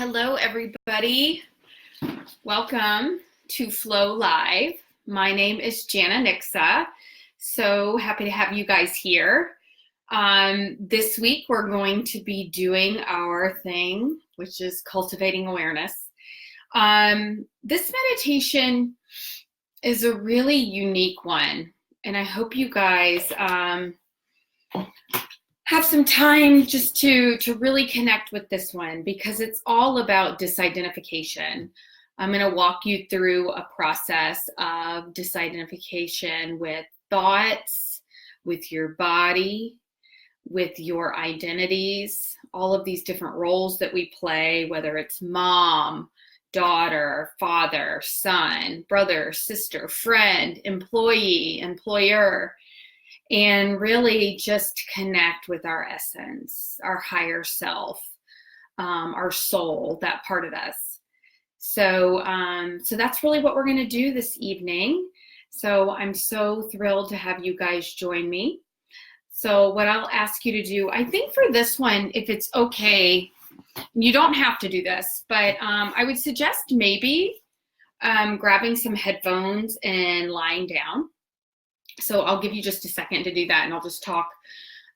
Hello, everybody. Welcome to Flow Live. My name is Jana Nixa. So happy to have you guys here. This week, we're going to be doing our thing, which is cultivating awareness. This meditation is a really unique one, and I hope you guys have some time just to really connect with this one, because it's all about disidentification. I'm going to walk you through a process of disidentification with thoughts, with your body, with your identities, all of these different roles that we play, whether it's mom, daughter, father, son, brother, sister, friend, employee, employer, and really just connect with our essence, our higher self, our soul, that part of us. So that's really what we're going to do this evening. So I'm so thrilled to have you guys join me. So what I'll ask you to do, I think for this one, if it's okay, you don't have to do this, but I would suggest maybe grabbing some headphones and lying down. So I'll give you just a second to do that, and I'll just talk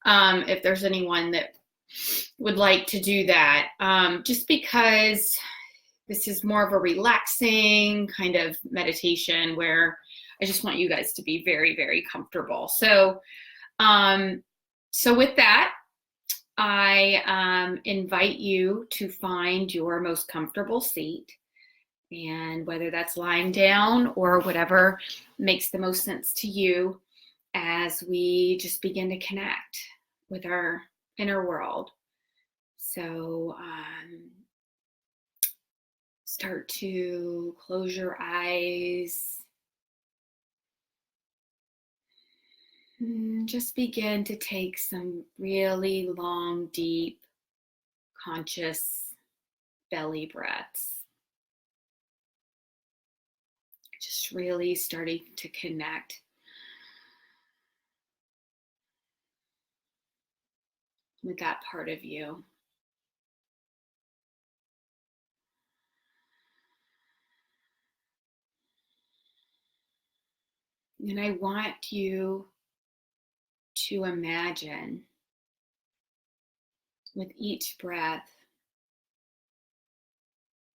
if there's anyone that would like to do that, just because this is more of a relaxing kind of meditation where I just want you guys to be very, very comfortable. So with that, I invite you to find your most comfortable seat, and whether that's lying down or whatever makes the most sense to you, as we just begin to connect with our inner world. So start to close your eyes. And just begin to take some really long, deep, conscious belly breaths. Just really starting to connect with that part of you. And I want you to imagine with each breath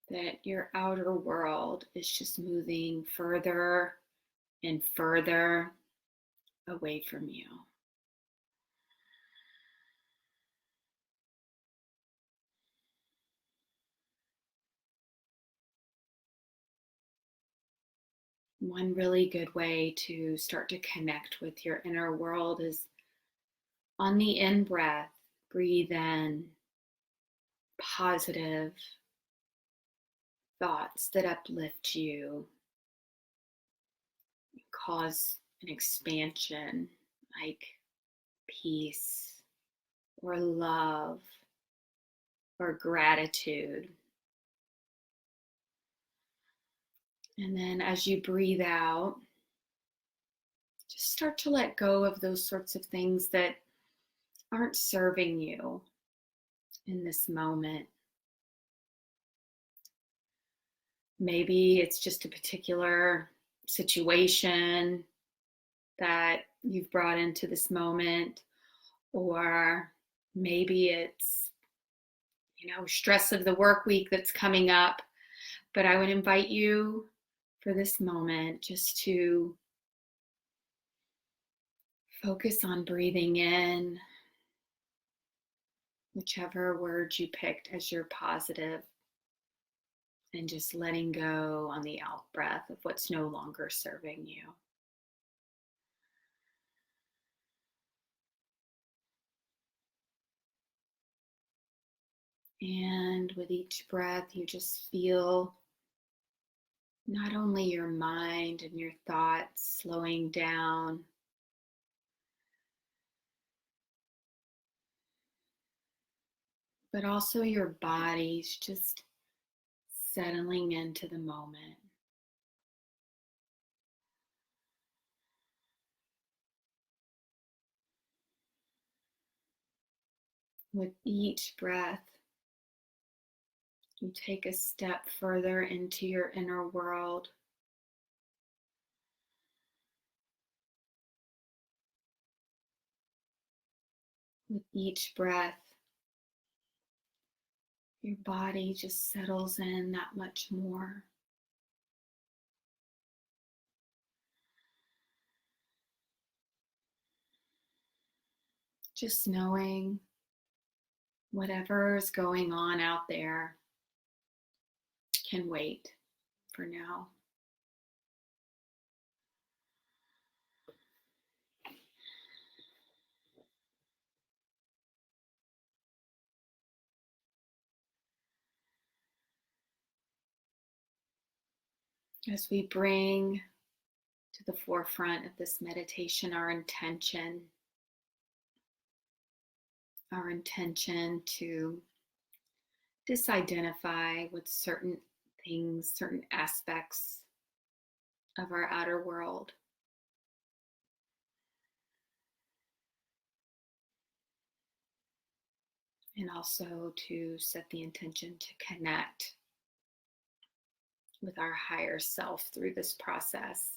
that your outer world is just moving further and further away from you. One really good way to start to connect with your inner world is on the in breath, breathe in positive thoughts that uplift you, cause an expansion like peace or love or gratitude. And then as you breathe out, just start to let go of those sorts of things that aren't serving you in this moment. Maybe it's just a particular situation that you've brought into this moment, or maybe it's, stress of the work week that's coming up. But I would invite you for this moment just to focus on breathing in whichever word you picked as your positive, and just letting go on the out breath of what's no longer serving you. And with each breath, you just feel not only your mind and your thoughts slowing down, but also your body's just settling into the moment. With each breath, You take a step further into your inner world. With each breath, your body just settles in that much more. Just knowing whatever is going on out there can wait for now. As we bring to the forefront of this meditation our intention to disidentify with certain things, certain aspects of our outer world. And also to set the intention to connect with our higher self through this process.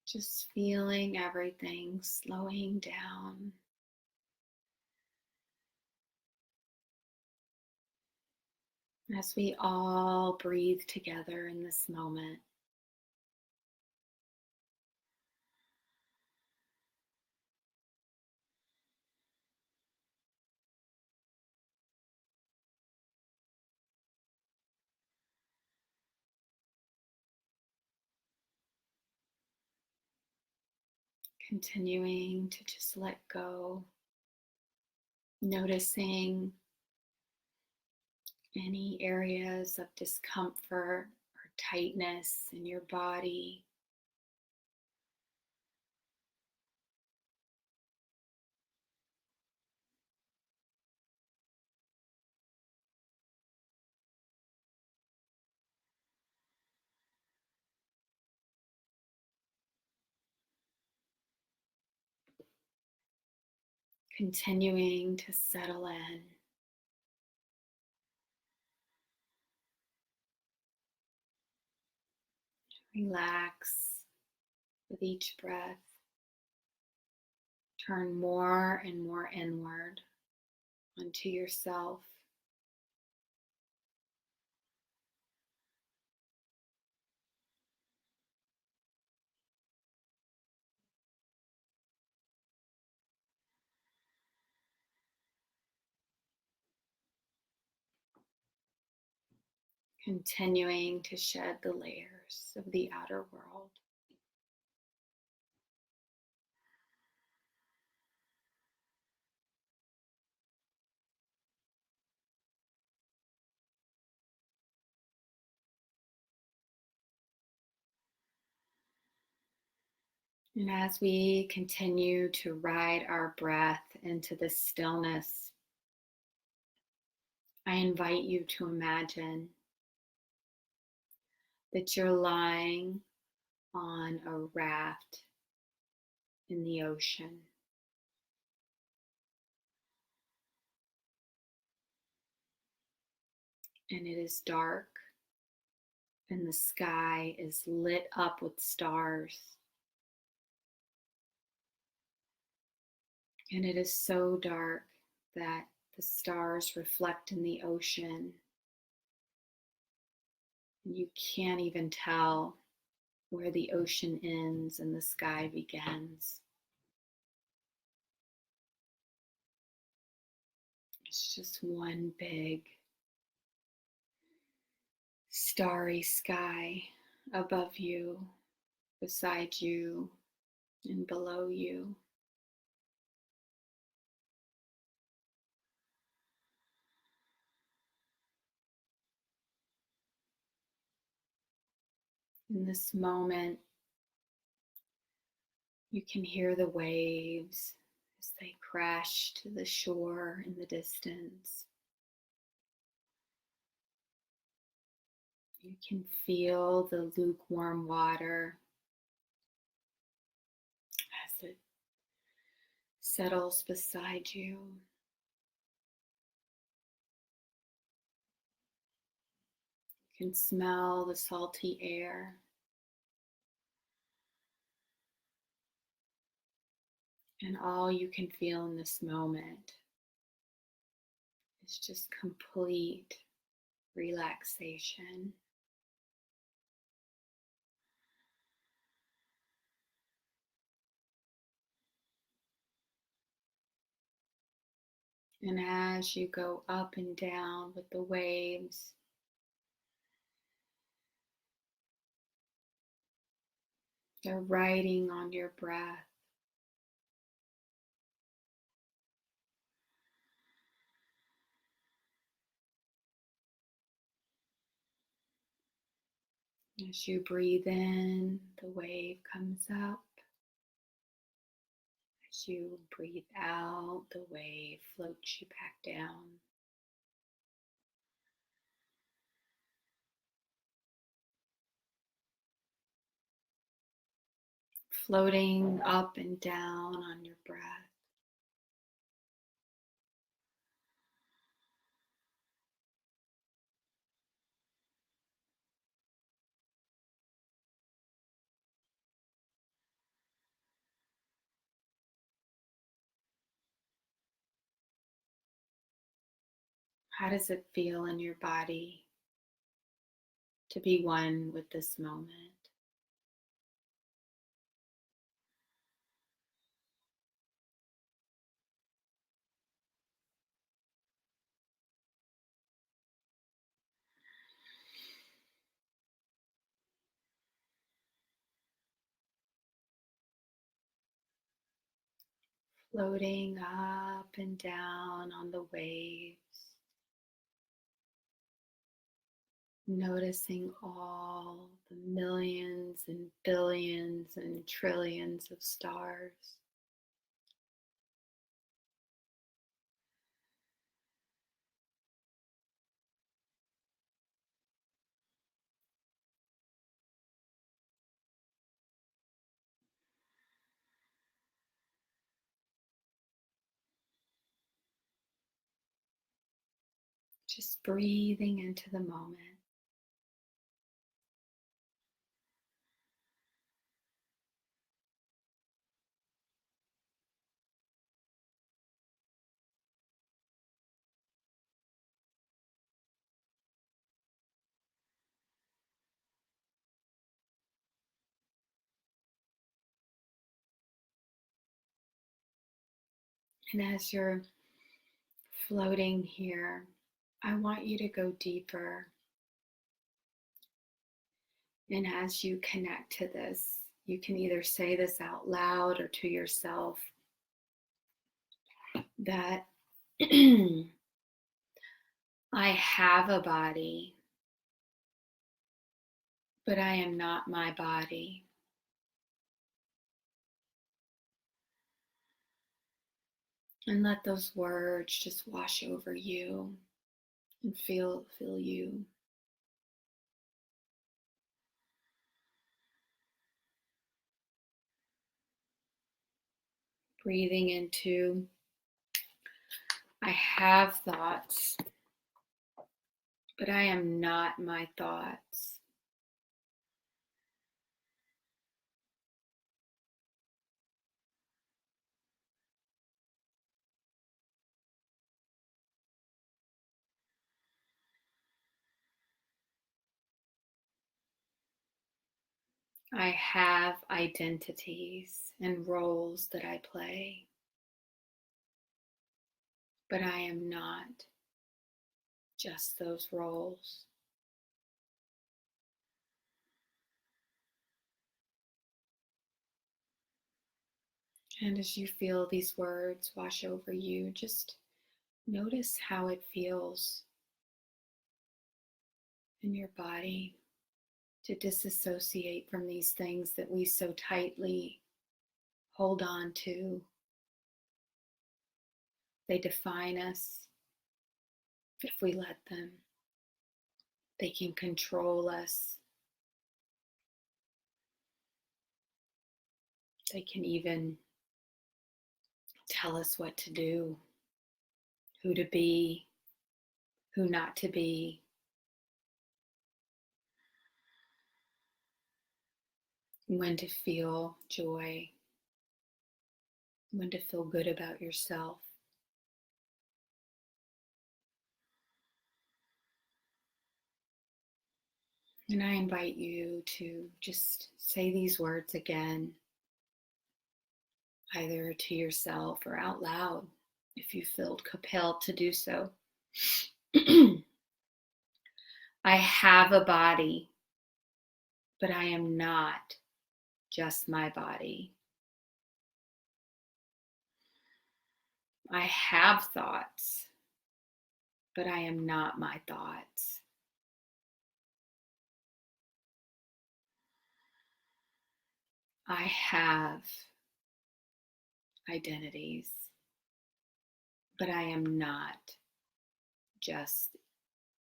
Just feeling everything slowing down. As we all breathe together in this moment. Continuing to just let go, noticing any areas of discomfort or tightness in your body. Continuing to settle in. Relax with each breath. Turn more and more inward onto yourself. Continuing to shed the layers of the outer world. And as we continue to ride our breath into the stillness, I invite you to imagine that you're lying on a raft in the ocean. And it is dark, and the sky is lit up with stars. And it is so dark that the stars reflect in the ocean. And you can't even tell where the ocean ends and the sky begins. It's just one big starry sky above you, beside you, and below you. In this moment, you can hear the waves as they crash to the shore in the distance. You can feel the lukewarm water as it settles beside you. You can smell the salty air. And all you can feel in this moment is just complete relaxation. And as you go up and down with the waves, they're riding on your breath. As you breathe in, the wave comes up. As you breathe out, the wave floats you back down. Floating up and down on your breath. How does it feel in your body to be one with this moment? Floating up and down on the waves, noticing all the millions and billions and trillions of stars. Just breathing into the moment. And as you're floating here, I want you to go deeper. And as you connect to this, you can either say this out loud or to yourself that I have a body, but I am not my body. And let those words just wash over you and feel you. Breathing into, I have thoughts, but I am not my thoughts. I have identities and roles that I play, but I am not just those roles. And as you feel these words wash over you, just notice how it feels in your body to disassociate from these things that we so tightly hold on to. They define us if we let them. They can control us. They can even tell us what to do, who to be, who not to be. When to feel joy, when to feel good about yourself. And I invite you to just say these words again, either to yourself or out loud, if you feel compelled to do so. I have a body, but I am not just my body. I have thoughts, but I am not my thoughts. I have identities, but I am not just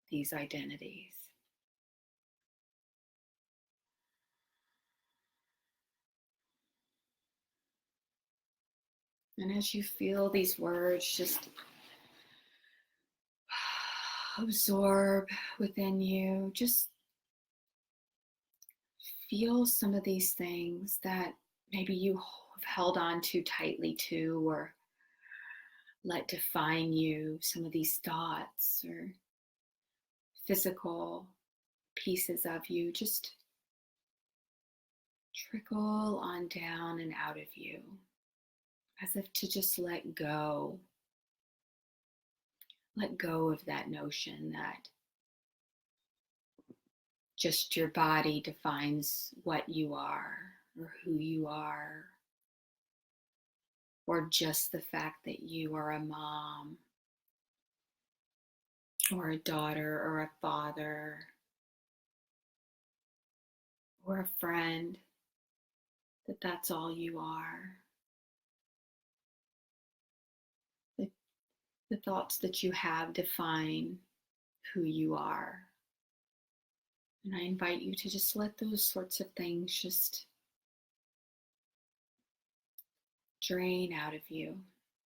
these identities. And as you feel these words, just absorb within you. Just feel some of these things that maybe you have held on too tightly to, or let define you, some of these thoughts or physical pieces of you. Just trickle on down and out of you, as if to just let go. Let go of that notion that just your body defines what you are or who you are, or just the fact that you are a mom or a daughter or a father or a friend, that that's all you are. The thoughts that you have define who you are. And I invite you to just let those sorts of things just drain out of you,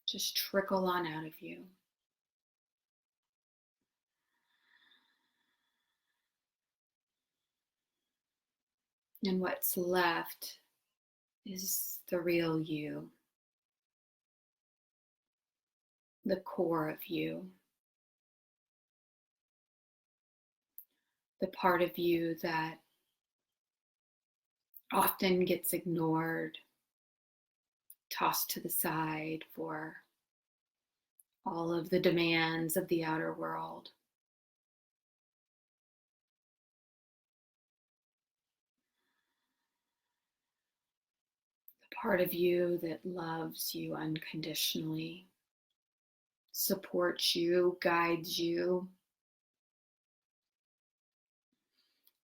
just trickle on out of you. And what's left is the real you, the core of you, the part of you that often gets ignored, tossed to the side for all of the demands of the outer world. The part of you that loves you unconditionally, supports you, guides you,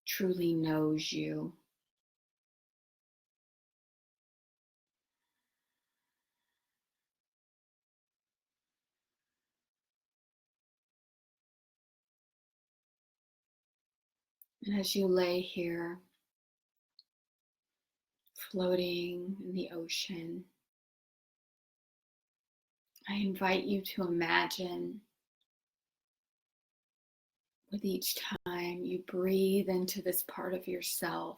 truly knows you. And as you lay here, floating in the ocean, I invite you to imagine, with each time you breathe into this part of yourself,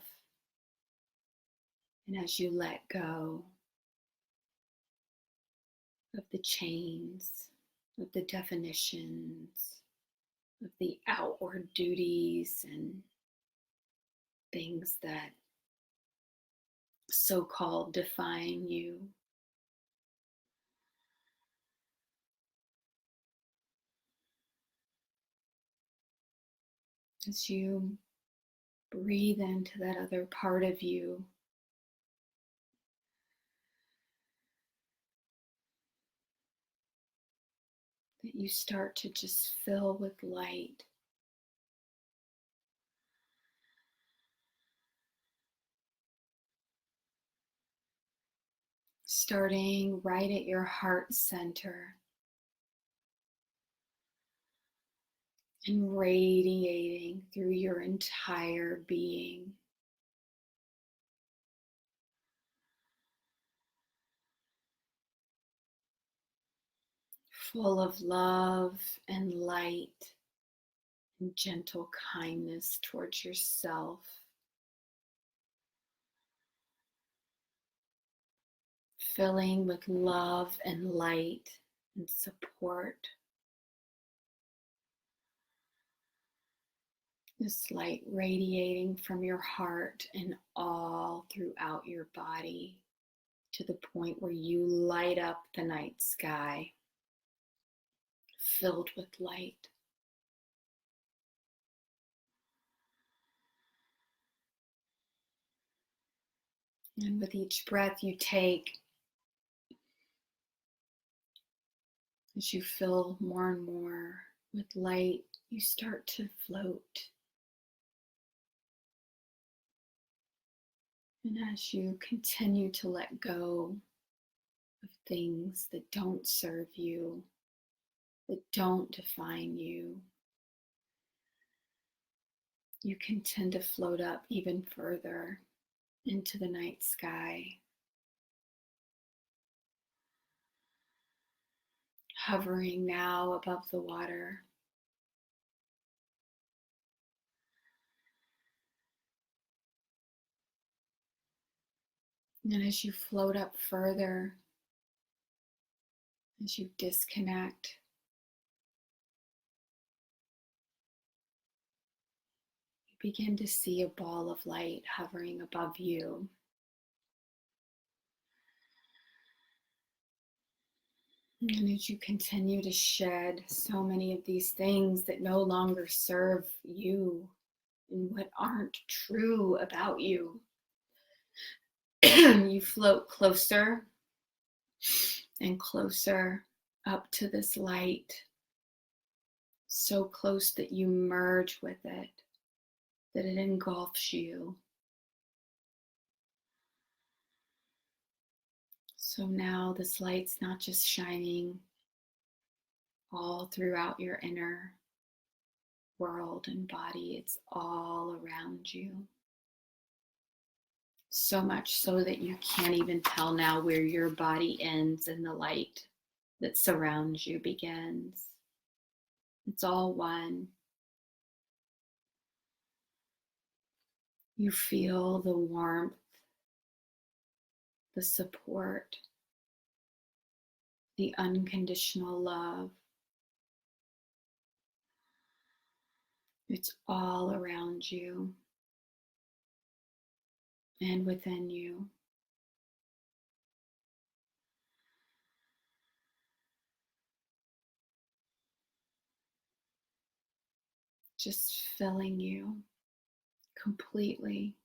and as you let go of the chains, of the definitions, of the outward duties and things that so-called define you, as you breathe into that other part of you, that you start to just fill with light. Starting right at your heart center and radiating through your entire being. full of love and light and gentle kindness towards yourself. Filling with love and light and support. This light radiating from your heart and all throughout your body to the point where you light up the night sky, filled with light. And with each breath you take, as you fill more and more with light, you start to float. And as you continue to let go of things that don't serve you, that don't define you, you can tend to float up even further into the night sky, hovering now above the water. And as you float up further, as you disconnect, you begin to see a ball of light hovering above you. And as you continue to shed so many of these things that no longer serve you and what aren't true about you, you float closer and closer up to this light, so close that you merge with it, that it engulfs you. So now this light's not just shining all throughout your inner world and body, it's all around you. So much so that you can't even tell now where your body ends and the light that surrounds you begins. It's all one. You feel the warmth, the support, the unconditional love. It's all around you and within you. Just filling you completely.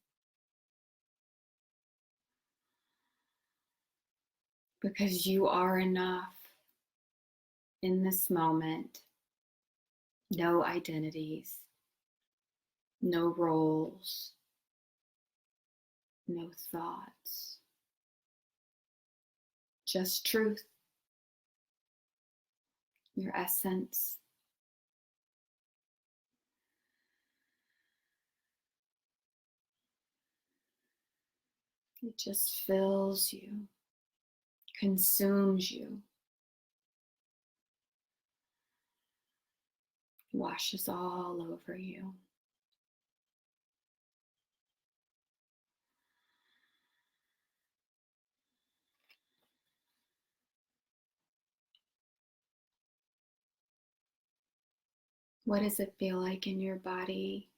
Because you are enough in this moment. No identities, no roles, no thoughts. Just truth, your essence. It just fills you, consumes you, washes all over you. What does it feel like in your body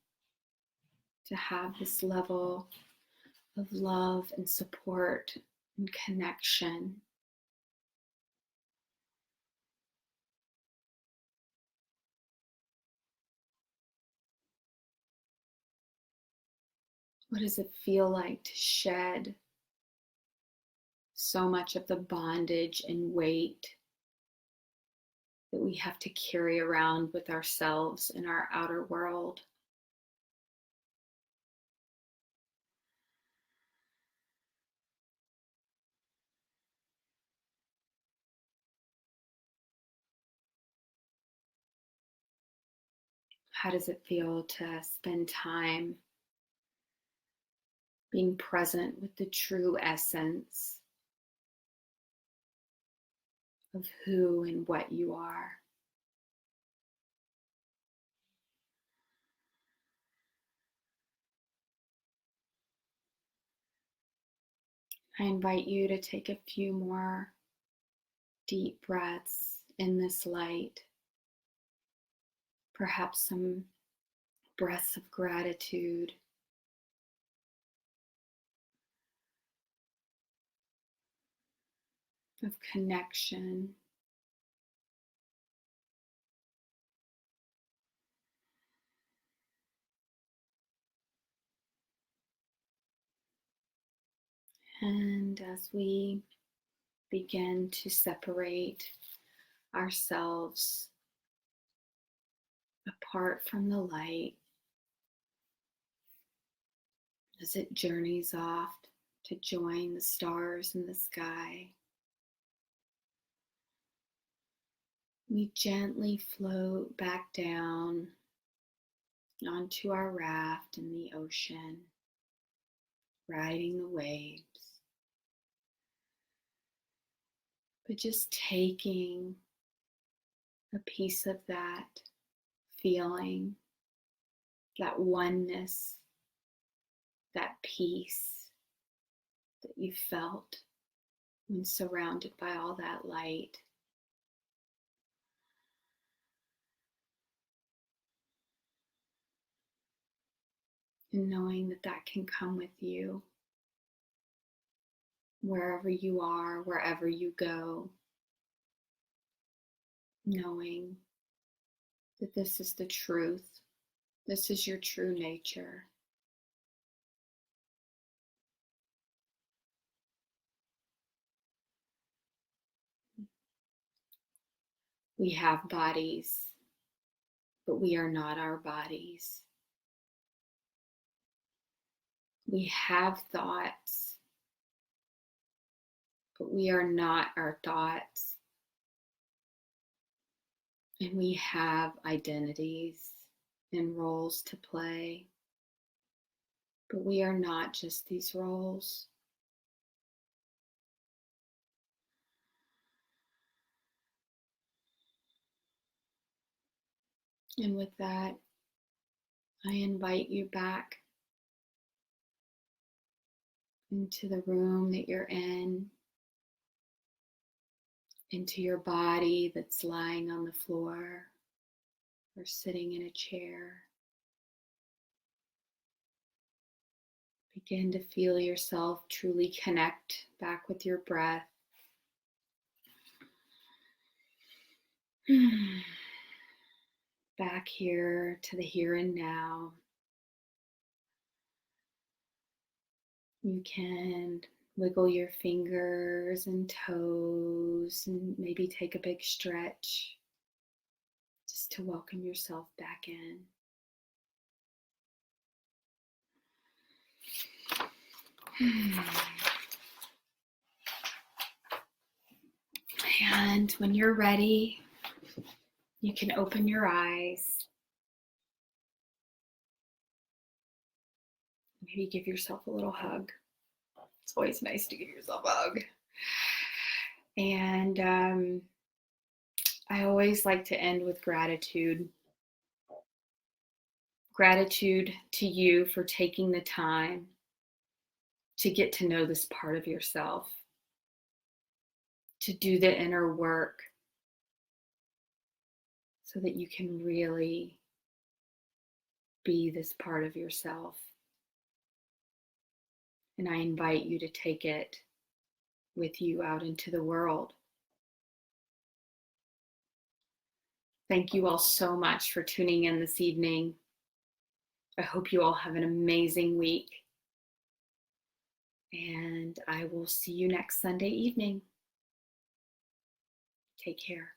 to have this level of love and support and connection? What does it feel like to shed so much of the bondage and weight that we have to carry around with ourselves in our outer world? How does it feel to spend time being present with the true essence of who and what you are. I invite you to take a few more deep breaths in this light, perhaps some breaths of gratitude, of connection. And as we begin to separate ourselves apart from the light, as it journeys off to join the stars in the sky, we gently float back down onto our raft in the ocean, riding the waves, but just taking a piece of that feeling, that oneness, that peace that you felt when surrounded by all that light. And knowing that that can come with you wherever you are, wherever you go. Knowing that this is the truth. This is your true nature. We have bodies, but we are not our bodies. We have thoughts, but we are not our thoughts. And we have identities and roles to play, but we are not just these roles. And with that, I invite you back into the room that you're in, into your body that's lying on the floor or sitting in a chair. Begin to feel yourself truly connect back with your breath. Back here to the here and now. You can wiggle your fingers and toes and maybe take a big stretch just to welcome yourself back in. And when you're ready, you can open your eyes. Maybe give yourself a little hug. It's always nice to give yourself a hug. And I always like to end with gratitude. Gratitude to you for taking the time to get to know this part of yourself, to do the inner work so that you can really be this part of yourself. And I invite you to take it with you out into the world. Thank you all so much for tuning in this evening. I hope you all have an amazing week. And I will see you next Sunday evening. Take care.